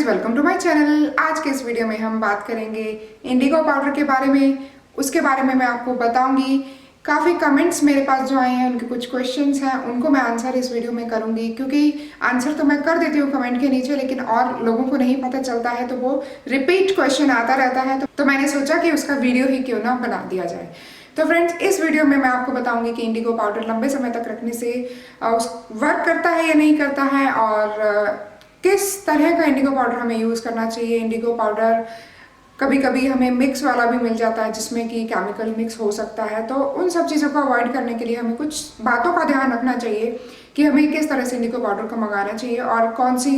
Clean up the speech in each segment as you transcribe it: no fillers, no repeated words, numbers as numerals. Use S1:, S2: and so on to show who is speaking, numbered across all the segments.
S1: Welcome to my channel. आज के इस वीडियो में हम बात करेंगे इंडिगो पाउडर के बारे में। उसके बारे में मैं आपको बताऊंगी। काफ़ी कमेंट्स मेरे पास जो आए हैं, उनके कुछ क्वेश्चंस हैं, उनको मैं आंसर इस वीडियो में करूंगी, क्योंकि आंसर तो मैं कर देती हूँ कमेंट के नीचे, लेकिन और लोगों को नहीं पता चलता है, तो वो रिपीट क्वेश्चन आता रहता है। तो मैंने सोचा कि उसका वीडियो ही क्यों ना बना दिया जाए। तो फ्रेंड्स, इस वीडियो में मैं आपको बताऊंगी कि इंडिगो पाउडर लंबे समय तक रखने से वर्क करता है या नहीं करता है, और किस तरह का इंडिगो पाउडर हमें यूज़ करना चाहिए। इंडिगो पाउडर कभी कभी हमें मिक्स वाला भी मिल जाता है, जिसमें कि केमिकल मिक्स हो सकता है। तो उन सब चीज़ों को अवॉइड करने के लिए हमें कुछ बातों का ध्यान रखना चाहिए कि हमें किस तरह से इंडिगो पाउडर को मंगाना चाहिए और कौन सी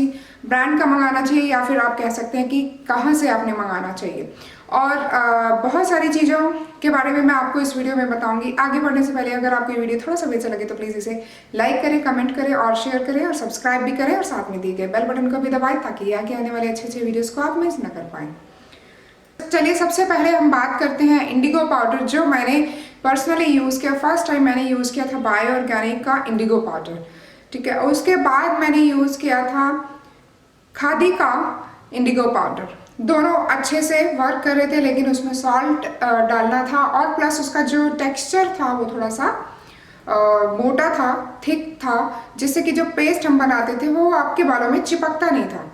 S1: ब्रांड का मंगाना चाहिए, या फिर आप कह सकते हैं कि कहाँ से आपने मंगाना चाहिए। और बहुत सारी चीज़ों के बारे में मैं आपको इस वीडियो में बताऊंगी। आगे बढ़ने से पहले अगर आपको ये वीडियो थोड़ा सा भी अच्छा लगे तो प्लीज़ इसे लाइक करें, कमेंट करें और शेयर करें, और सब्सक्राइब भी करें, और साथ में दिए गए बेल बटन को भी दबाएं ताकि आगे आने वाले अच्छे अच्छे वीडियोज़ को आप मिस न कर पाएँ। चलिए, सबसे पहले हम बात करते हैं इंडिगो पाउडर, जो मैंने पर्सनली यूज़ किया। फर्स्ट टाइम मैंने यूज़ किया था बायो ऑर्गेनिक का इंडिगो पाउडर, ठीक है। उसके बाद मैंने यूज़ किया था खादी का इंडिगो पाउडर। दोनों अच्छे से वर्क कर रहे थे, लेकिन उसमें सॉल्ट डालना था, और प्लस उसका जो टेक्सचर था वो थोड़ा सा मोटा था, थिक था, जिससे कि जो पेस्ट हम बनाते थे वो आपके बालों में चिपकता नहीं था।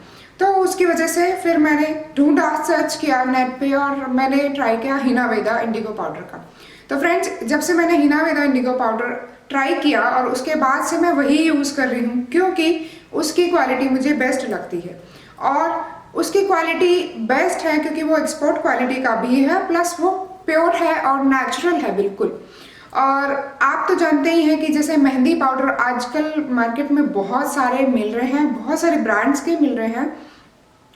S1: तो उसकी वजह से फिर मैंने ढूंढा, सर्च किया नेट पे, और मैंने ट्राई किया हिना वेदा इंडिगो पाउडर का। तो फ्रेंड्स, जब से मैंने हिना वेदा इंडिगो पाउडर ट्राई किया, और उसके बाद से मैं वही यूज़ कर रही हूँ, क्योंकि उसकी क्वालिटी मुझे बेस्ट लगती है। और उसकी क्वालिटी बेस्ट है क्योंकि वो एक्सपोर्ट क्वालिटी का भी है, प्लस वो प्योर है और नेचुरल है बिल्कुल। और आप तो जानते ही हैं कि जैसे मेहंदी पाउडर आजकल मार्केट में बहुत सारे मिल रहे हैं, बहुत सारे ब्रांड्स के मिल रहे हैं।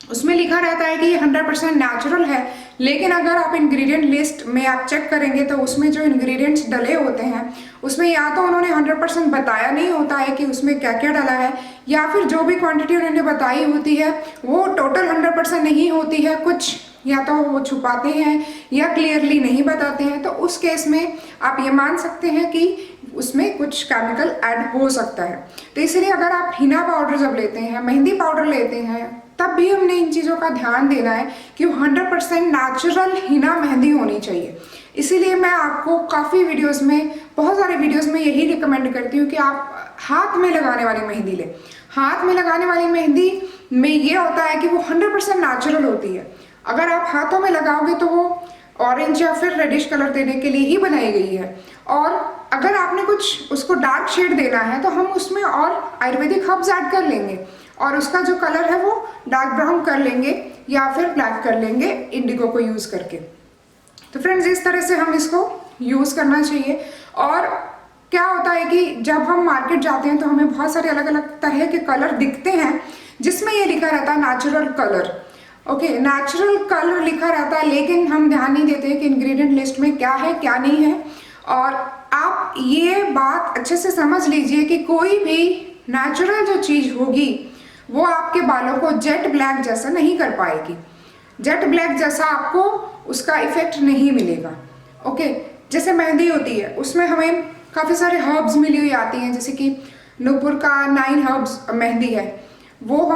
S1: उसमें लिखा रहता है कि ये 100% नेचुरल है, लेकिन अगर आप इंग्रेडिएंट लिस्ट में आप चेक करेंगे तो उसमें जो इंग्रेडिएंट्स डले होते हैं उसमें या तो उन्होंने 100% बताया नहीं होता है कि उसमें क्या क्या डला है, या फिर जो भी क्वांटिटी उन्होंने बताई होती है वो टोटल 100% नहीं होती है। कुछ या तो वो छुपाते हैं या क्लियरली नहीं बताते हैं। तो उस केस में आप ये मान सकते हैं कि उसमें कुछ केमिकल ऐड हो सकता है। तो इसलिए अगर आप हिना पाउडर जब लेते हैं, मेहंदी पाउडर लेते हैं, तब भी हमने इन चीज़ों का ध्यान देना है कि 100% नेचुरल हिना मेहंदी होनी चाहिए। इसीलिए मैं आपको काफ़ी वीडियोस में, बहुत सारे वीडियोस में यही रिकमेंड करती हूँ कि आप हाथ में लगाने वाली मेहंदी लें। हाथ में लगाने वाली मेहंदी में ये होता है कि वो 100% नेचुरल होती है। अगर आप हाथों में लगाओगे तो वो ऑरेंज या फिर रेडिश कलर देने के लिए ही बनाई गई है। और अगर आपने कुछ उसको डार्क शेड देना है तो हम उसमें और आयुर्वेदिक हर्ब्स ऐड कर लेंगे, और उसका जो कलर है वो डार्क ब्राउन कर लेंगे या फिर ब्लैक कर लेंगे इंडिगो को यूज़ करके। तो फ्रेंड्स, इस तरह से हम इसको यूज़ करना चाहिए। और क्या होता है कि जब हम मार्केट जाते हैं तो हमें बहुत सारे अलग अलग तरह के कलर दिखते हैं, जिसमें ये लिखा रहता है natural colour. Okay, natural colour लिखा रहता है, लेकिन हम ध्यान नहीं देते कि इंग्रेडिएंट लिस्ट में क्या है क्या नहीं है। और आप ये बात अच्छे से समझ लीजिए कि कोई भी नेचुरल जो चीज़ होगी वो आपके बालों को जेट ब्लैक जैसा नहीं कर पाएगी। जेट ब्लैक जैसा आपको उसका इफेक्ट नहीं मिलेगा। ओके, जैसे मेहंदी होती है उसमें हमें काफ़ी सारे हर्ब्स मिली हुई आती हैं, जैसे कि नूपुर का 9 हर्ब्स मेहंदी है, वो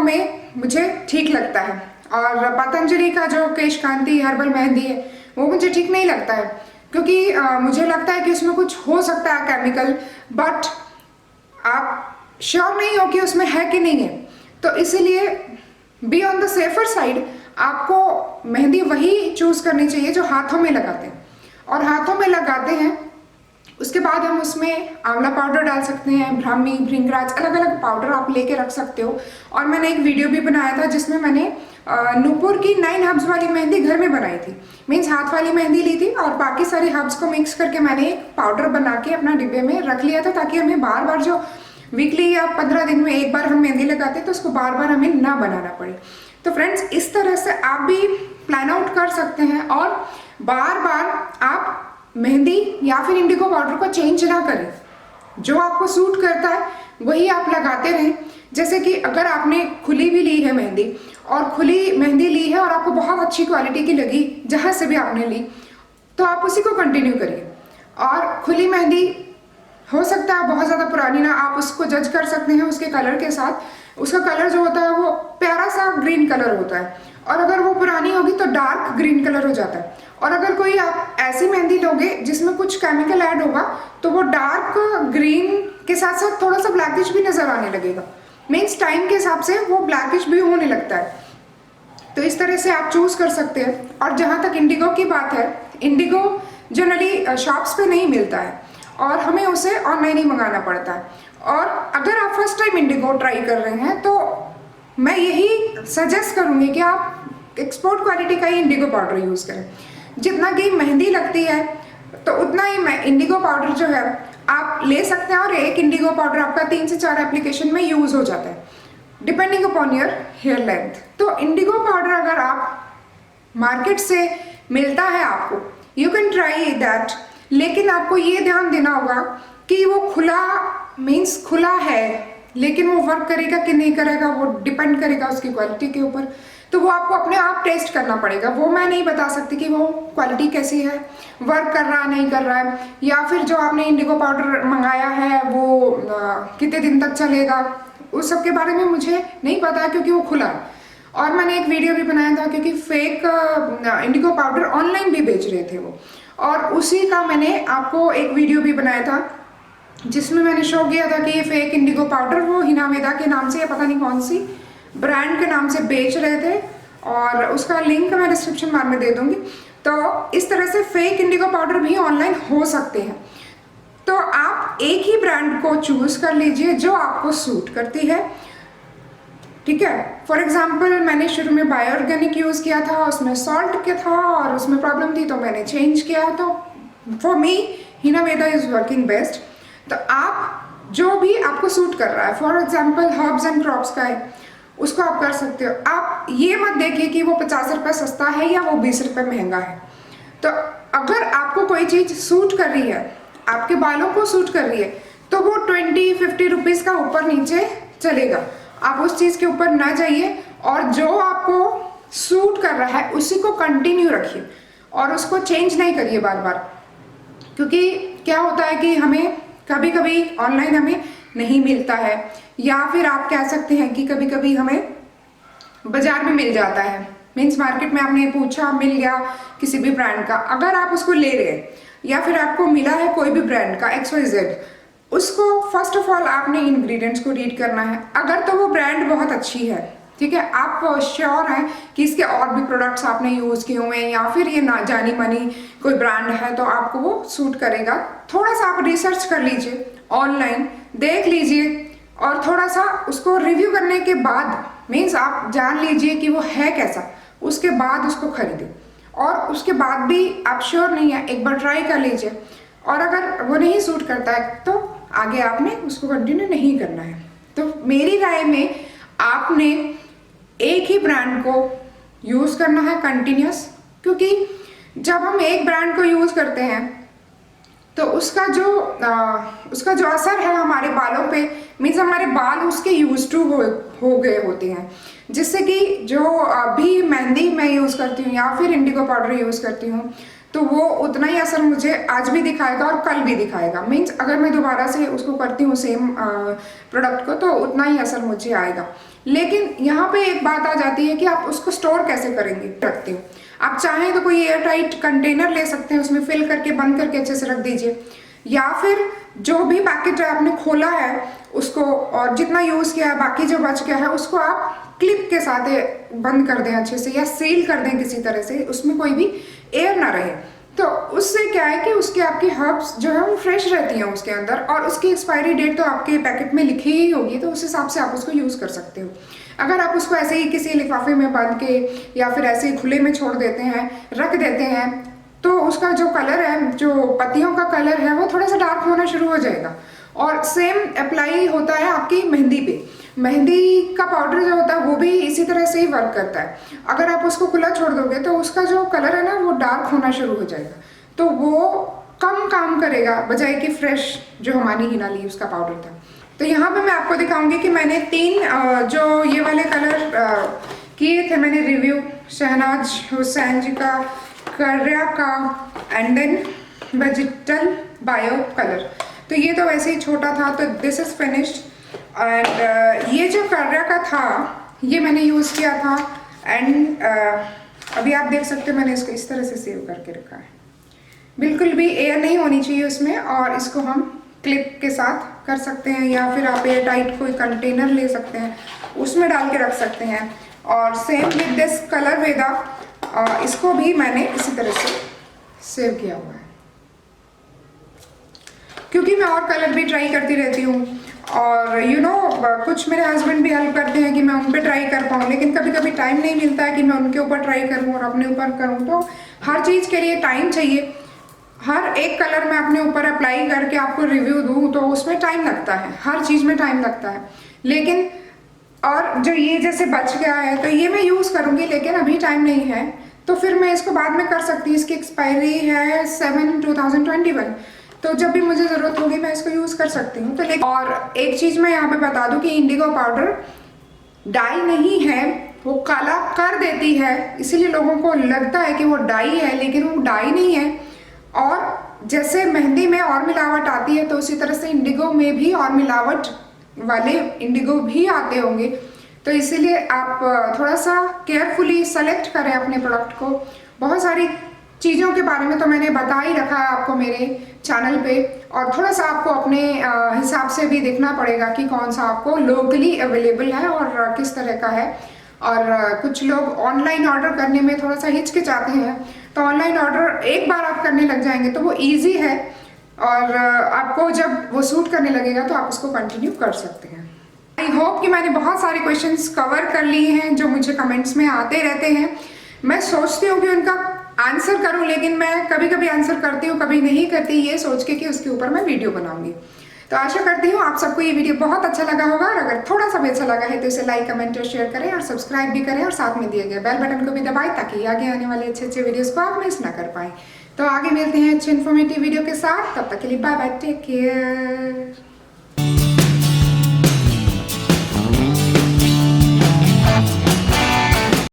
S1: मुझे ठीक लगता है। और पतंजलि का जो केश कांति हर्बल मेहंदी है वो मुझे ठीक नहीं लगता है, क्योंकि मुझे लगता है कि उसमें कुछ हो सकता है केमिकल, बट आप श्योर नहीं हो कि उसमें है कि नहीं है। तो इसीलिए be on the safer side आपको मेहंदी वही चूज करनी चाहिए जो हाथों में लगाते हैं। और हाथों में लगाते हैं उसके बाद हम उसमें आंवला पाउडर डाल सकते हैं, ब्राह्मी, भृंगराज, अलग अलग पाउडर आप लेके रख सकते हो। और मैंने एक वीडियो भी बनाया था जिसमें मैंने नूपुर की 9 हर्ब्स वाली मेहंदी घर में बनाई थी। मीन्स हाथ वाली मेहंदी ली थी और बाकी सारे हर्ब्स को मिक्स करके मैंने एक पाउडर बना के अपना डिब्बे में रख लिया था, ताकि हमें बार बार जो वीकली या 15 दिन में एक बार हम मेहंदी लगाते हैं तो उसको बार बार हमें ना बनाना पड़े। तो फ्रेंड्स, इस तरह से आप भी प्लान आउट कर सकते हैं, और बार बार आप मेहंदी या फिर इंडिगो पाउडर को चेंज ना करें। जो आपको सूट करता है वही आप लगाते रहें। जैसे कि अगर आपने खुली भी ली है मेहंदी, और खुली मेहंदी ली है और आपको बहुत अच्छी क्वालिटी की लगी जहाँ से भी आपने ली, तो आप उसी को कंटिन्यू करिए। और खुली मेहंदी हो सकता है बहुत ज़्यादा पुरानी ना, आप उसको जज कर सकते हैं उसके कलर के साथ। उसका कलर जो होता है वो प्यारा सा ग्रीन कलर होता है, और अगर वो पुरानी होगी तो डार्क ग्रीन कलर हो जाता है। और अगर कोई आप ऐसी मेहंदी लोगे जिसमें कुछ केमिकल ऐड होगा तो वो डार्क ग्रीन के साथ साथ थोड़ा सा ब्लैकिश भी नजर आने लगेगा, मीन्स टाइम के हिसाब से वो ब्लैकिश भी होने लगता है। तो इस तरह से आप चूज कर सकते हैं। और जहाँ तक इंडिगो की बात है, इंडिगो जनरली शॉप्स पे नहीं मिलता है और हमें उसे ऑनलाइन ही मंगाना पड़ता है। और अगर आप फर्स्ट टाइम इंडिगो ट्राई कर रहे हैं तो मैं यही सजेस्ट करूँगी कि आप एक्सपोर्ट क्वालिटी का ही इंडिगो पाउडर यूज़ करें। जितना कि मेहंदी लगती है तो उतना ही इंडिगो पाउडर जो है आप ले सकते हैं, और एक इंडिगो पाउडर आपका 3 से 4 एप्लीकेशन में यूज़ हो जाता है depending upon your hair length. तो इंडिगो पाउडर अगर आप मार्केट से मिलता है आपको, यू कैन ट्राई दैट, लेकिन आपको ये ध्यान देना होगा कि वो खुला मीन्स खुला है, लेकिन वो वर्क करेगा कि नहीं करेगा वो डिपेंड करेगा उसकी क्वालिटी के ऊपर। तो वो आपको अपने आप टेस्ट करना पड़ेगा, वो मैं नहीं बता सकती कि वो क्वालिटी कैसी है, वर्क कर रहा है नहीं कर रहा है, या फिर जो आपने इंडिगो पाउडर मंगाया है वो कितने दिन तक चलेगा, उस सब के बारे में मुझे नहीं पता क्योंकि वो खुला है। और मैंने एक वीडियो भी बनाया था क्योंकि फेक इंडिगो पाउडर ऑनलाइन भी बेच रहे थे वो, और उसी का मैंने आपको एक वीडियो भी बनाया था जिसमें मैंने शो किया था कि ये फेक इंडिगो पाउडर वो हिना वेदा के नाम से या पता नहीं कौन सी ब्रांड के नाम से बेच रहे थे, और उसका लिंक मैं डिस्क्रिप्शन बार में दे दूंगी। तो इस तरह से फेक इंडिगो पाउडर भी ऑनलाइन हो सकते हैं। तो आप एक ही ब्रांड को चूज कर लीजिए जो आपको सूट करती है, ठीक है। फॉर एग्जाम्पल मैंने शुरू में बायोऑर्गेनिक यूज़ किया था, उसमें सॉल्ट के था और उसमें प्रॉब्लम थी तो मैंने चेंज किया। तो for me Hina Veda is working best. तो आप जो भी आपको सूट कर रहा है, for example herbs and crops का है, उसको आप कर सकते हो। आप ये मत देखिए कि वो 50 रुपये सस्ता है या वो 20 रुपये महंगा है। तो अगर आपको कोई चीज़ सूट कर रही है, आपके बालों को सूट कर रही है, तो वो 20-50 रुपीज़ का ऊपर नीचे चलेगा। आप उस चीज़ के ऊपर ना जाइए, और जो आपको सूट कर रहा है उसी को कंटिन्यू रखिए और उसको चेंज नहीं करिए बार बार। क्योंकि क्या होता है कि हमें कभी कभी ऑनलाइन हमें नहीं मिलता है, या फिर आप कह सकते हैं कि कभी कभी हमें बाजार में मिल जाता है, मीन्स मार्केट में आपने पूछा मिल गया किसी भी ब्रांड का, अगर आप उसको ले रहे हैं या फिर आपको मिला है कोई भी ब्रांड का XYZ, उसको फर्स्ट ऑफ ऑल आपने इंग्रेडिएंट्स को रीड करना है। अगर तो वो ब्रांड बहुत अच्छी है, ठीक है, आप श्योर हैं कि इसके और भी प्रोडक्ट्स आपने यूज़ किए हुए हैं या फिर ये ना जानी मानी कोई ब्रांड है, तो आपको वो सूट करेगा। थोड़ा सा आप रिसर्च कर लीजिए, ऑनलाइन देख लीजिए, और थोड़ा सा उसको रिव्यू करने के बाद मीन्स आप जान लीजिए कि वो है कैसा, उसके बाद उसको खरीदें। और उसके बाद भी आप श्योर नहीं है, एक बार ट्राई कर लीजिए, और अगर वो नहीं सूट करता है तो आगे आपने उसको कंटिन्यू नहीं करना है। तो मेरी राय में आपने एक ही ब्रांड को यूज़ करना है कंटिन्यूस, क्योंकि जब हम एक ब्रांड को यूज़ करते हैं तो उसका जो असर है हमारे बालों पे, मीन्स हमारे बाल उसके यूज टू हो गए होते हैं, जिससे कि जो अभी मेहंदी मैं यूज़ करती हूँ या फिर इंडिगो पाउडर यूज़ करती हूँ तो वो उतना ही असर मुझे आज भी दिखाएगा और कल भी दिखाएगा। मीन्स अगर मैं दोबारा से उसको करती हूँ सेम प्रोडक्ट को तो उतना ही असर मुझे आएगा। लेकिन यहाँ पे एक बात आ जाती है कि आप उसको स्टोर कैसे करेंगे, रखते हो। आप चाहें तो कोई एयर टाइट कंटेनर ले सकते हैं, उसमें फिल करके बंद करके अच्छे से रख दीजिए, या फिर जो भी पैकेट आपने खोला है उसको और जितना यूज़ किया है बाकी जो बच गया है उसको आप क्लिप के साथ बंद कर दें अच्छे से, या सील कर दें किसी तरह से, उसमें कोई भी एयर ना रहे। तो उससे क्या है कि उसके आपकी हर्ब्स जो है वो फ्रेश रहती हैं उसके अंदर, और उसकी एक्सपायरी डेट तो आपके पैकेट में लिखी ही होगी, तो उस हिसाब से आप उसको यूज़ कर सकते हो। अगर आप उसको ऐसे ही किसी लिफाफे में बांध के या फिर ऐसे ही खुले में छोड़ देते हैं, रख देते हैं, तो उसका जो कलर है, जो पत्तियों का कलर है, वो थोड़ा सा डार्क होना शुरू हो जाएगा। और सेम अप्लाई होता है आपकी मेहंदी पे। मेहंदी का पाउडर जो होता है वो भी इसी तरह से ही वर्क करता है। अगर आप उसको खुला छोड़ दोगे तो उसका जो कलर है ना वो डार्क होना शुरू हो जाएगा, तो वो कम काम करेगा बजाय कि फ्रेश जो हमारी हिना लीव्स का पाउडर था। तो यहाँ पे मैं आपको दिखाऊंगी कि मैंने 3 जो ये वाले कलर किए थे मैंने रिव्यू, शहनाज हुसैन जी का, कर्या का, and then vegetable bio colour. तो ये तो वैसे ही छोटा था, तो दिस इज़ फिनिश्ड। एंड ये जो कर्रा का था ये मैंने यूज़ किया था। एंड अभी आप देख सकते हो मैंने इसको इस तरह से सेव करके रखा है, बिल्कुल भी एयर नहीं होनी चाहिए उसमें। और इसको हम क्लिप के साथ कर सकते हैं, या फिर आप एयर टाइट कोई कंटेनर ले सकते हैं उसमें डाल के रख सकते हैं। और सेम विद दिस कलर वेदा, इसको भी मैंने इसी तरह से सेव किया हुआ है, क्योंकि मैं और कलर भी ट्राई करती रहती हूँ। और कुछ मेरे हस्बैंड भी हेल्प करते हैं कि मैं उन पे ट्राई कर पाऊँ, लेकिन कभी कभी टाइम नहीं मिलता है कि मैं उनके ऊपर ट्राई करूँ और अपने ऊपर करूँ। तो हर चीज़ के लिए टाइम चाहिए। हर एक कलर मैं अपने ऊपर अप्लाई करके आपको रिव्यू दूँ तो उसमें टाइम लगता है, हर चीज़ में टाइम लगता है। लेकिन और जो ये जैसे बच गया है तो ये मैं यूज़ करूँगी, लेकिन अभी टाइम नहीं है, तो फिर मैं इसको बाद में कर सकती हूँ। इसकी एक्सपायरी है 7/2021, तो जब भी मुझे ज़रूरत होगी मैं इसको यूज़ कर सकती हूँ। तो लेकिन और एक चीज़ मैं यहाँ पे बता दूँ कि इंडिगो पाउडर डाई नहीं है, वो काला कर देती है, इसीलिए लोगों को लगता है कि वो डाई है, लेकिन वो डाई नहीं है। और जैसे मेहंदी में और मिलावट आती है तो उसी तरह से इंडिगो में भी और मिलावट वाले इंडिगो भी आते होंगे। तो इसीलिए आप थोड़ा सा केयरफुली सेलेक्ट करें अपने प्रोडक्ट को। बहुत सारी चीज़ों के बारे में तो मैंने बता ही रखा है आपको मेरे चैनल पे, और थोड़ा सा आपको अपने हिसाब से भी देखना पड़ेगा कि कौन सा आपको लोकली अवेलेबल है और किस तरह का है। और कुछ लोग ऑनलाइन ऑर्डर करने में थोड़ा सा हिचकिचाते हैं, तो ऑनलाइन ऑर्डर एक बार आप करने लग जाएंगे तो वो ईजी है, और आपको जब वो सूट करने लगेगा तो आप उसको कंटिन्यू कर सकते हैं। आई होप कि मैंने बहुत सारे क्वेश्चंस कवर कर लिए हैं जो मुझे कमेंट्स में आते रहते हैं। मैं सोचती हूँ कि उनका आंसर करूँ, लेकिन मैं कभी कभी आंसर करती हूँ, कभी नहीं करती, ये सोच के कि उसके ऊपर मैं वीडियो बनाऊंगी। तो आशा करती हूँ आप सबको ये वीडियो बहुत अच्छा लगा होगा, और अगर थोड़ा सा भी अच्छा लगा है तो इसे लाइक, कमेंट और शेयर करें, और सब्सक्राइब भी करें, और साथ में दिए गए बेल बटन को भी दबाएं ताकि आगे आने वाले अच्छे अच्छे वीडियोस को आप मिस ना कर पाएं। तो आगे मिलते हैं अच्छे इन्फॉर्मेटिव वीडियो के साथ, तब तक के लिए बाय बाय, टेक केयर।